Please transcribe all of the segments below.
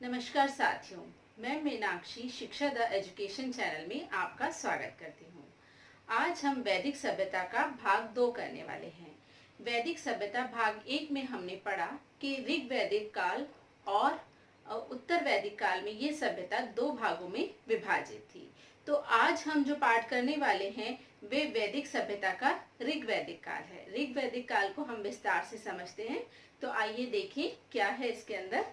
नमस्कार साथियों, मैं मीनाक्षी शिक्षा द एजुकेशन चैनल में आपका स्वागत करती हूँ। आज हम वैदिक सभ्यता का भाग 2 करने वाले हैं। वैदिक सभ्यता भाग 1 में हमने पढ़ा कि ऋग वैदिक काल और उत्तर वैदिक काल में ये सभ्यता 2 भागों में विभाजित थी। तो आज हम जो पाठ करने वाले हैं वे वैदिक सभ्यता का ऋग वैदिक काल है। ऋग वैदिक काल को हम विस्तार से समझते हैं। तो आइए देखें क्या है इसके अंदर।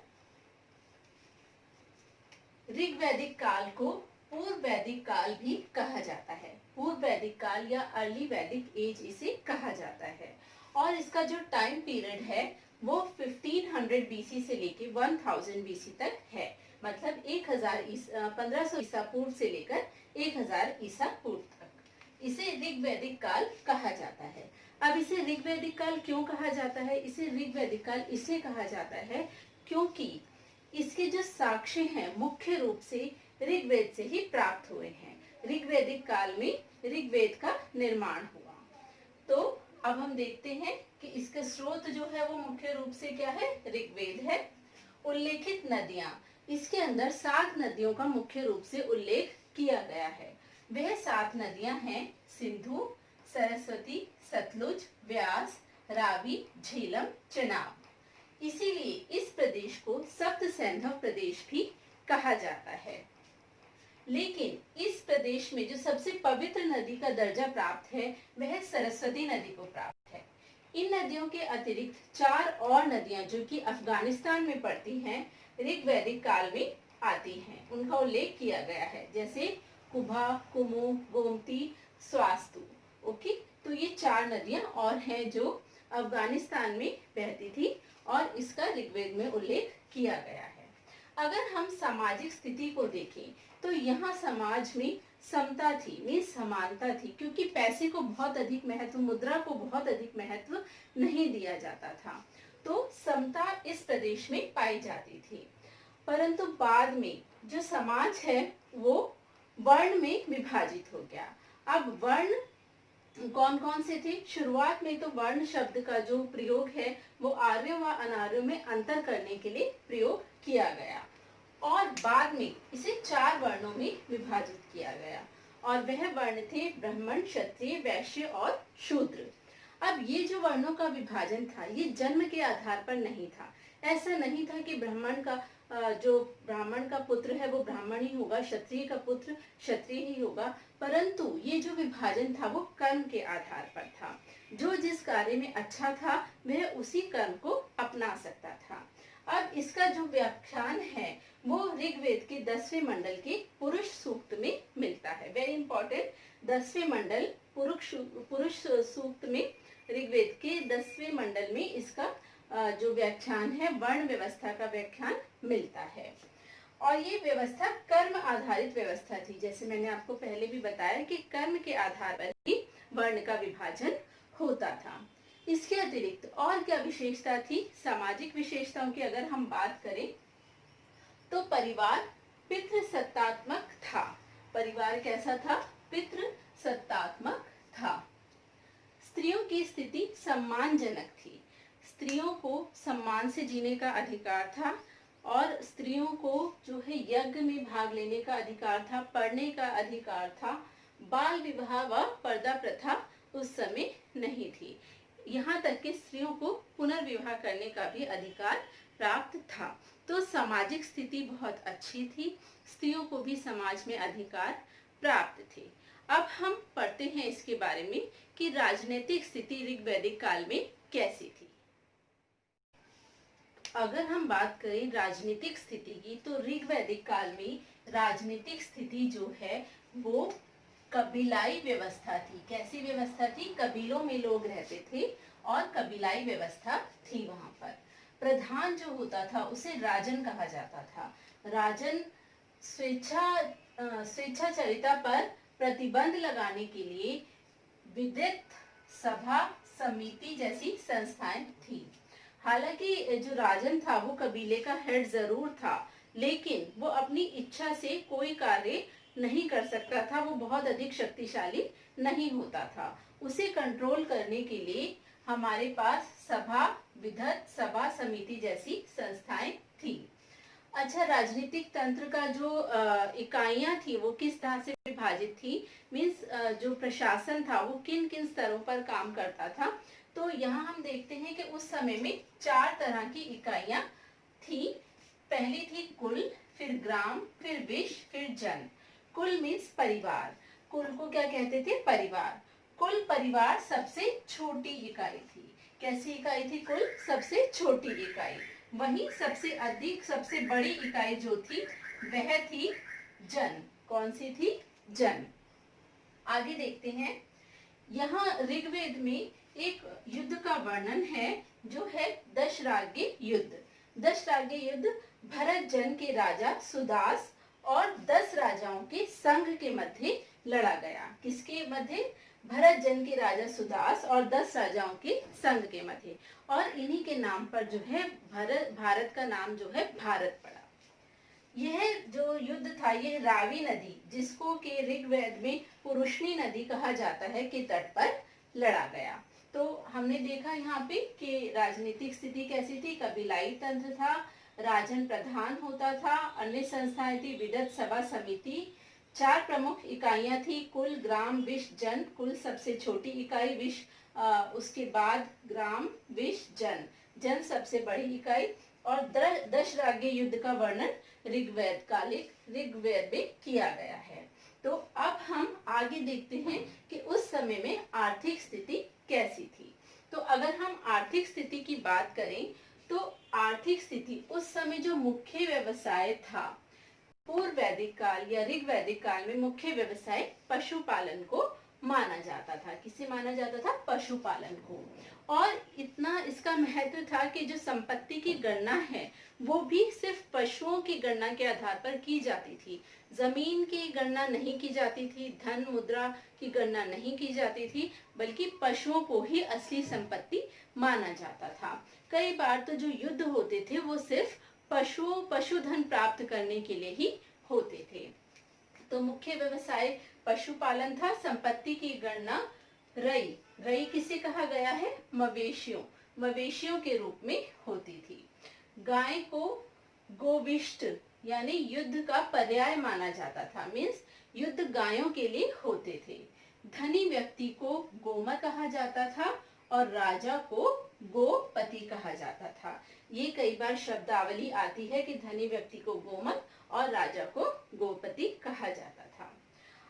ऋग वैदिक काल को पूर्व वैदिक काल भी कहा जाता है। पूर्व वैदिक काल या अर्ली वैदिक एज इसे कहा जाता है और इसका जो टाइम पीरियड है वो 1500 बीसी से लेके 1000 बीसी तक है। मतलब 1500 ईसा पूर्व से लेकर 1000 ईसा पूर्व तक इसे ऋग वैदिक काल कहा जाता है। अब इसे ऋग वैदिक काल क्यों कहा जाता है? इसे ऋग वैदिक काल इसलिए कहा जाता है क्योंकि इसके जो साक्ष्य हैं मुख्य रूप से ऋग्वेद से ही प्राप्त हुए हैं। ऋग्वैदिक काल में ऋग्वेद का निर्माण हुआ। तो अब हम देखते हैं कि इसका स्रोत जो है वो मुख्य रूप से क्या है? ऋग्वेद है। उल्लेखित नदियां, इसके अंदर 7 नदियों का मुख्य रूप से उल्लेख किया गया है। वह 7 नदियां हैं सिंधु, सरस्वती, सतलुज, व्यास, रावी, झेलम, चेनाब। इसीलिए इस प्रदेश को सप्त सैंधव प्रदेश भी कहा जाता है। लेकिन इस प्रदेश में जो सबसे पवित्र नदी का दर्जा प्राप्त है वह सरस्वती नदी को प्राप्त है। इन नदियों के अतिरिक्त 4 और नदियां जो कि अफगानिस्तान में पड़ती हैं ऋग्वैदिक काल में आती हैं, उनका उल्लेख किया गया है, जैसे कुभा, कुमु, गोमती, स्वास्तु। ओके, तो ये 4 नदियां और हैं जो अफगानिस्तान में बहती थी और इसका ऋग्वेद में उल्लेख किया गया है। अगर हम सामाजिक स्थिति को देखें तो यहाँ समाज में समता थी, में समानता थी, क्योंकि पैसे को बहुत अधिक महत्व, मुद्रा को बहुत अधिक महत्व नहीं दिया जाता था। तो समता इस प्रदेश में पाई जाती थी। परंतु बाद में जो समाज है वो वर्ण में विभाजित हो गया। अब वर्ण कौन कौन से थे? शुरुआत में तो वर्ण शब्द का जो प्रयोग है वो आर्यों व अनार्यों में अंतर करने के लिए प्रयोग किया गया और बाद में इसे 4 वर्णों में विभाजित किया गया और वह वर्ण थे ब्राह्मण, क्षत्रिय, वैश्य और शूद्र। अब ये जो वर्णों का विभाजन था ये जन्म के आधार पर नहीं था। ऐसा नहीं था कि जो ब्राह्मण का पुत्र है वो ब्राह्मण ही होगा, क्षत्रिय का पुत्र क्षत्रिय ही होगा, परंतु ये जो विभाजन था वो कर्म के आधार पर था। जो जिस कार्य में अच्छा था वह उसी कर्म को अपना सकता था। अब इसका जो व्याख्यान है वो ऋग्वेद के 10वें मंडल के पुरुष सूक्त में मिलता है। वेरी इंपॉर्टेंट, 10वें मंडल पुरुष सूक्त में ऋग्वेद के 10वें मंडल में इसका जो व्याख्यान है वर्ण व्यवस्था का व्याख्यान मिलता है। और ये व्यवस्था कर्म आधारित व्यवस्था थी। जैसे मैंने आपको पहले भी बताया कि कर्म के आधार पर ही वर्ण का विभाजन होता था। इसके अतिरिक्त और क्या विशेषता थी? सामाजिक विशेषताओं की अगर हम बात करें तो परिवार पितृसत्तात्मक था। परिवार कैसा था? पितृसत्तात्मक था। स्त्रियों की स्थिति सम्मानजनक थी। स्त्रियों को सम्मान से जीने का अधिकार था और स्त्रियों को जो है यज्ञ में भाग लेने का अधिकार था, पढ़ने का अधिकार था। बाल विवाह व पर्दा प्रथा उस समय नहीं थी। यहाँ तक कि स्त्रियों को पुनर्विवाह करने का भी अधिकार प्राप्त था। तो सामाजिक स्थिति बहुत अच्छी थी, स्त्रियों को भी समाज में अधिकार प्राप्त थे। अब हम पढ़ते हैं इसके बारे में कि राजनीतिक स्थिति ऋग्वैदिक काल में कैसी थी। अगर हम बात करें राजनीतिक स्थिति की तो ऋग्वैदिक काल में राजनीतिक स्थिति जो है वो कबीलाई व्यवस्था थी। कैसी व्यवस्था थी? कबीलों में लोग रहते थे और कबीलाई व्यवस्था थी। वहां पर प्रधान जो होता था उसे राजन कहा जाता था। राजन स्वेच्छाचारिता पर प्रतिबंध लगाने के लिए विद्वत सभा, समिति जैसी संस्थाएं थी। हालांकि जो राजन था वो कबीले का हेड जरूर था, लेकिन वो अपनी इच्छा से कोई कार्य नहीं कर सकता था। वो बहुत अधिक शक्तिशाली नहीं होता था। उसे कंट्रोल करने के लिए हमारे पास सभा, विधत सभा, समिति जैसी संस्थाएं थी। अच्छा, राजनीतिक तंत्र का जो इकाइयां थी वो किस तरह से विभाजित थी, मीन्स जो प्रशासन था वो किन किन स्तरों पर काम करता था। तो यहाँ हम देखते हैं कि उस समय में 4 तरह की इकाइयां थी। पहली थी कुल, फिर ग्राम, फिर विश्व, फिर जन। कुल मीन्स परिवार। कुल को क्या कहते थे? परिवार। कुल परिवार सबसे छोटी इकाई थी। कैसी इकाई थी? कुल सबसे छोटी इकाई। वहीं सबसे अधिक, सबसे बड़ी इकाई जो थी वह थी जन। कौन सी थी? जन। आगे देखते हैं, यहाँ ऋग्वेद में एक युद्ध का वर्णन है जो है दशराग्य युद्ध। दशराग्य युद्ध भरत जन के राजा सुदास और 10 राजाओं के संघ के मध्य लड़ा गया। किसके मध्य? भरत जन के राजा सुदास और 10 राजाओं के संघ के मध्य। और इन्हीं के नाम पर जो है भारत का नाम जो है भारत पड़ा। यह जो युद्ध था यह रावी नदी, जिसको के ऋग्वेद में पुरुषनी नदी कहा जाता है, के तट पर लड़ा गया। तो हमने देखा यहाँ पे कि राजनीतिक स्थिति कैसी थी। कबीलाई तंत्र था, राजन प्रधान होता था, अन्य संस्थाएं थी, विदत सभा समिति। 4 प्रमुख इकाइयां थी, कुल, ग्राम, विश्व, जन। कुल सबसे छोटी इकाई, विश्व उसके बाद ग्राम, विश्व, जन। जन सबसे बड़ी इकाई। और दशराग्य युद्ध का वर्णन ऋग्वेद में किया गया है। तो अब हम आगे देखते हैं कि उस समय में आर्थिक स्थिति कैसी थी। तो अगर हम आर्थिक स्थिति की बात करें तो आर्थिक स्थिति उस समय जो मुख्य व्यवसाय था, पूर्व वैदिक काल या ऋग्वैदिक काल में मुख्य व्यवसाय पशुपालन को माना जाता था। किसे माना जाता था? पशुपालन को। और इतना इसका महत्व था कि जो संपत्ति की गणना है वो भी सिर्फ पशुओं की गणना के आधार पर की जाती थी। जमीन की गणना नहीं की जाती थी, धन मुद्रा की गणना नहीं की जाती थी, बल्कि पशुओं को ही असली संपत्ति माना जाता था। कई बार तो जो युद्ध होते थे वो सिर्फ पशुधन प्राप्त करने के लिए ही होते थे। तो मुख्य व्यवसाय पशुपालन था। संपत्ति की गणना रई किसे कहा गया है? मवेशियों के रूप में होती थी। गाय को गोविष्ट यानी युद्ध का पर्याय माना जाता था, मीन्स युद्ध गायों के लिए होते थे। धनी व्यक्ति को गोमत कहा जाता था और राजा को गोपति कहा जाता था। ये कई बार शब्दावली आती है कि धनी व्यक्ति को गोमत और राजा को गोपति कहा जाता था।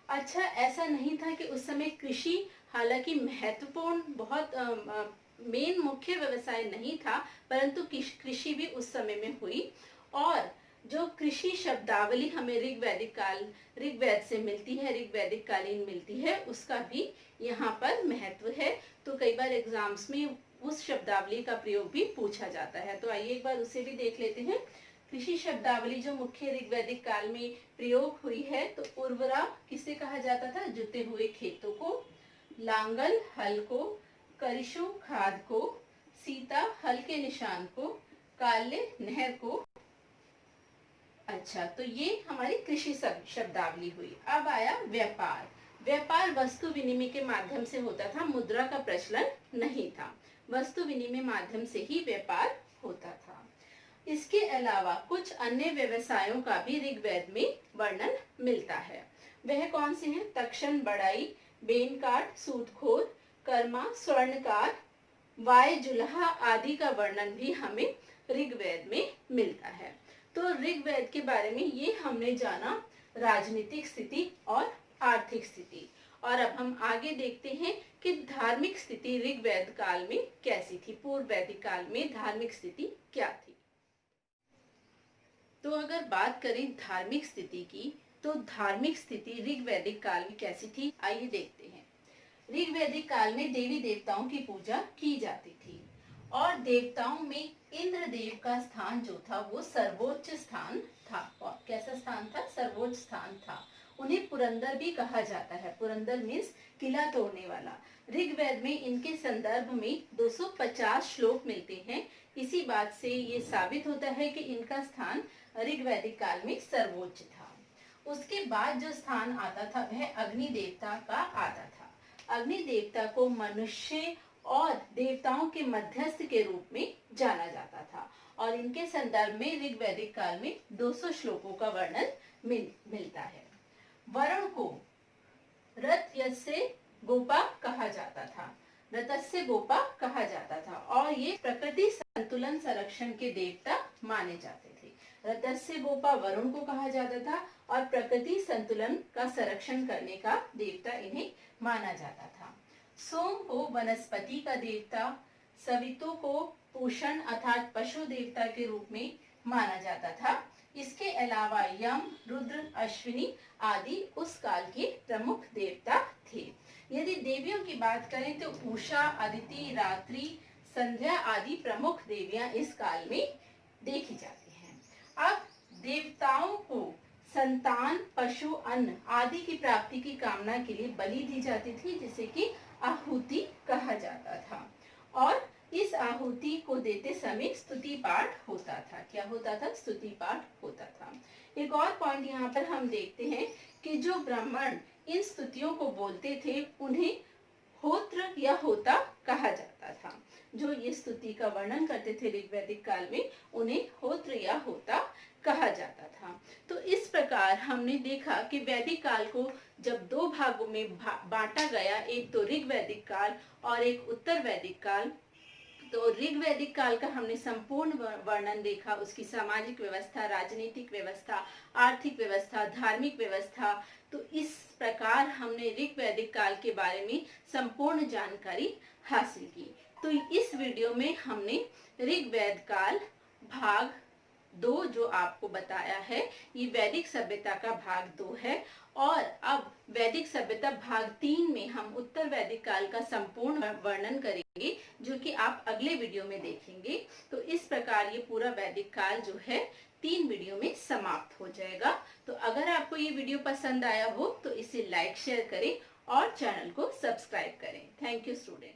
अच्छा, ऐसा नहीं था कि उस समय कृषि, हालांकि महत्वपूर्ण, बहुत मेन मुख्य व्यवसाय नहीं था, परंतु कृषि भी उस समय में हुई। और जो कृषि शब्दावली हमें ऋग्वेद से मिलती है, ऋग्वैदिक कालीन मिलती है, उसका भी यहाँ पर महत्व है। तो कई बार एग्जाम्स में उस शब्दावली का प्रयोग भी पूछा जाता है। तो आइए एक बार उसे भी देख लेते हैं। कृषि शब्दावली जो मुख्य ऋग्वैदिक काल में प्रयोग हुई है, तो उर्वरा किसे कहा जाता था? जुते हुए खेतों को। लांगल हल को, करिशु खाद को, सीता हल के निशान को, काल्य नहर को। अच्छा, तो ये हमारी कृषि शब्दावली हुई। अब आया व्यापार। व्यापार वस्तु विनिमय के माध्यम से होता था, मुद्रा का प्रचलन नहीं था। वस्तु विनिमय माध्यम से ही व्यापार होता था। इसके अलावा कुछ अन्य व्यवसायों का भी ऋग्वेद में वर्णन मिलता है। वह कौन से हैं? तक्षण बढ़ाई, बेनकाट, सूदखोर, कर्मा, स्वर्णकार, वाय जुल्हा आदि का वर्णन भी हमें ऋग्वेद में मिलता है। तो ऋग्वेद के बारे में ये हमने जाना, राजनीतिक स्थिति और आर्थिक स्थिति। और अब हम आगे देखते हैं कि धार्मिक स्थिति ऋग्वेद काल में कैसी थी, पूर्व वैदिक काल में धार्मिक स्थिति क्या थी। तो अगर बात करें धार्मिक स्थिति की, तो धार्मिक स्थिति ऋग्वैदिक काल में कैसी थी, आइए देखते हैं। ऋग्वैदिक काल में देवी देवताओं की पूजा की जाती थी और देवताओं में इंद्र देव का स्थान जो था वो सर्वोच्च स्थान था। और कैसा स्थान था? सर्वोच्च स्थान था। उन्हें पुरंदर भी कहा जाता है। पुरंदर मीन्स किला तोड़ने वाला। ऋग्वेद में इनके संदर्भ में 250 श्लोक मिलते हैं। इसी बात से ये साबित होता है कि इनका स्थान ऋग्वैदिक काल में सर्वोच्च था। उसके बाद जो स्थान आता था वह अग्नि देवता का आता था। अग्नि देवता को मनुष्य और देवताओं के मध्यस्थ के रूप में जाना जाता था और इनके संदर्भ में ऋग वैदिक काल में 200 श्लोकों का वर्णन मिलता है। वरुण को रथस्य गोपा कहा जाता था, रथस्य गोपा कहा जाता था और ये प्रकृति संतुलन संरक्षण के देवता माने जाते थे। रथस्य गोपा वरुण को कहा जाता था और प्रकृति संतुलन का संरक्षण करने का देवता इन्हें माना जाता था। सोम को वनस्पति का देवता, सवितो को पोषण अर्थात पशु देवता के रूप में माना जाता था। इसके अलावा यम, रुद्र, अश्विनी आदि उस काल के प्रमुख देवता थे। यदि देवियों की बात करें तो उषा, अदिति, रात्रि, संध्या आदि प्रमुख देवियां इस काल में देखी जाती हैं। अब देवताओं को संतान, पशु, अन्न आदि की प्राप्ति की कामना के लिए बलि दी जाती थी, जिसे कि आहुति कहा जाता था। और इस आहुति को देते समय स्तुति पाठ होता था। क्या होता था? स्तुति पाठ होता था। एक और पॉइंट यहाँ पर हम देखते हैं कि जो ब्राह्मण इन स्तुतियों को बोलते थे उन्हें होत्र या होता कहा जाता था। जो ये स्तुति का वर्णन करते थे ऋग्वैदिक काल में उन्हें होत्र या होता कहा जाता था। तो इस प्रकार हमने देखा कि वैदिक काल को जब दो भागों में बांटा गया, एक तो ऋग्वैदिक काल और एक उत्तर वैदिक काल। तो ऋग्वैदिक काल का हमने संपूर्ण वर्णन देखा, उसकी सामाजिक व्यवस्था, राजनीतिक व्यवस्था, आर्थिक व्यवस्था, धार्मिक व्यवस्था। तो इस प्रकार हमने ऋग्वैदिक काल के बारे में संपूर्ण जानकारी हासिल की। तो इस वीडियो में हमने ऋग्वैद काल भाग 2 जो आपको बताया है, ये वैदिक सभ्यता का भाग 2 है। और अब वैदिक सभ्यता भाग 3 में हम उत्तर वैदिक काल का संपूर्ण वर्णन करेंगे, जो कि आप अगले वीडियो में देखेंगे। तो इस प्रकार ये पूरा वैदिक काल जो है 3 वीडियो में समाप्त हो जाएगा। तो अगर आपको ये वीडियो पसंद आया हो तो इसे लाइक, शेयर करें और चैनल को सब्सक्राइब करें। Thank you student.